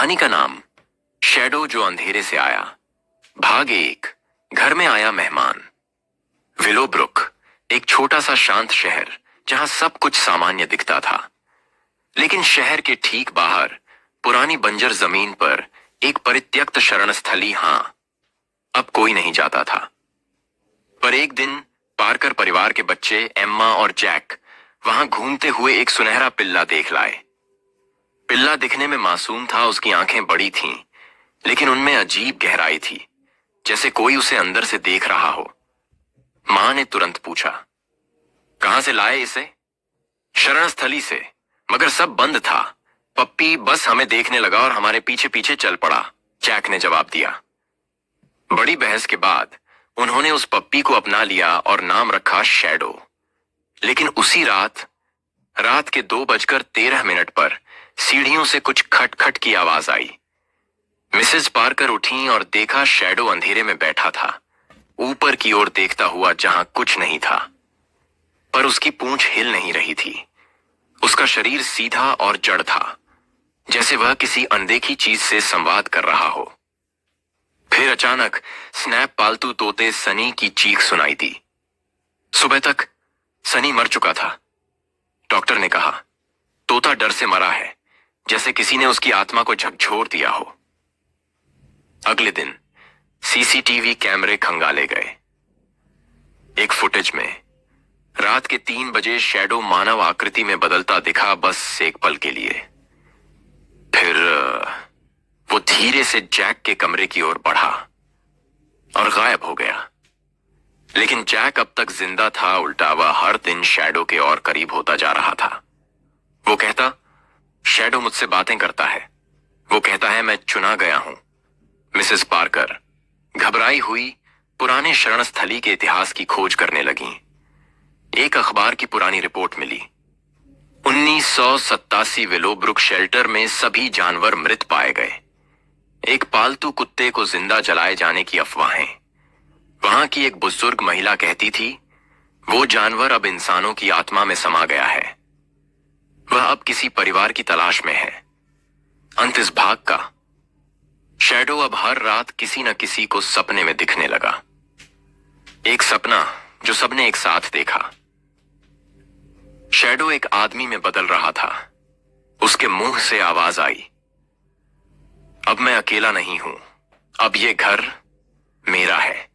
कहानी का नाम शैडो जो अंधेरे से आया। भाग एक। घर में आया मेहमान। विलोब्रुक एक छोटा सा शांत शहर जहां सब कुछ सामान्य दिखता था, लेकिन शहर के ठीक बाहर पुरानी बंजर जमीन पर एक परित्यक्त शरण स्थली, अब कोई नहीं जाता था। पर एक दिन पार्कर परिवार के बच्चे एम्मा और जैक वहां घूमते हुए एक सुनहरा पिल्ला देख लाए। पिल्ला दिखने में मासूम था, उसकी आंखें बड़ी थीं, लेकिन उनमें अजीब गहराई थी, जैसे कोई उसे अंदर से देख रहा हो। मां ने तुरंत पूछा, कहां से लाए इसे? शरण स्थली से, मगर सब बंद था। पप्पी बस हमें देखने लगा और हमारे पीछे पीछे चल पड़ा, जैक ने जवाब दिया। बड़ी बहस के बाद उन्होंने उस पप्पी को अपना लिया और नाम रखा शैडो। लेकिन उसी रात के 2:13 पर सीढ़ियों से कुछ खटखट की आवाज आई। मिसेस पार्कर उठी और देखा शैडो अंधेरे में बैठा था, ऊपर की ओर देखता हुआ जहां कुछ नहीं था। पर उसकी पूंछ हिल नहीं रही थी। उसका शरीर सीधा और जड़ था, जैसे वह किसी अनदेखी चीज से संवाद कर रहा हो। फिर अचानक स्नैप पालतू तोते सनी की चीख सुनाई दी। सुबह तक सनी मर चुका था, डॉक्टर ने कहा। तोता डर से मरा है, जैसे किसी ने उसकी आत्मा को झकझोर दिया हो। अगले दिन सीसीटीवी कैमरे खंगाले गए। एक फुटेज में रात के 3 बजे शैडो मानव आकृति में बदलता दिखा, बस एक पल के लिए। फिर वो धीरे से जैक के कमरे की ओर बढ़ा और गायब हो गया। लेकिन जैक अब तक जिंदा था, उल्टा वह हर दिन शैडो के और करीब होता जा रहा था। वो कहता, शैडो मुझसे बातें करता है। वो कहता है, मैं चुना गया हूं। मिसेस पार्कर घबराई हुई पुराने शरण स्थली के इतिहास की खोज करने लगी। एक अखबार की पुरानी रिपोर्ट मिली। 1987 विलोब्रुक शेल्टर में सभी जानवर मृत पाए गए। एक पालतू कुत्ते को जिंदा जलाए जाने की अफवाहें। वहां की एक बुजुर्ग महिला कहती थी, वो जानवर अब इंसानों की आत्मा में समा गया है। वह अब किसी परिवार की तलाश में है। अंत इस भाग का, शैडो अब हर रात किसी न किसी को सपने में दिखने लगा। एक सपना जो सबने एक साथ देखा। शैडो एक आदमी में बदल रहा था। उसके मुंह से आवाज आई, अब मैं अकेला नहीं हूं, अब ये घर मेरा है।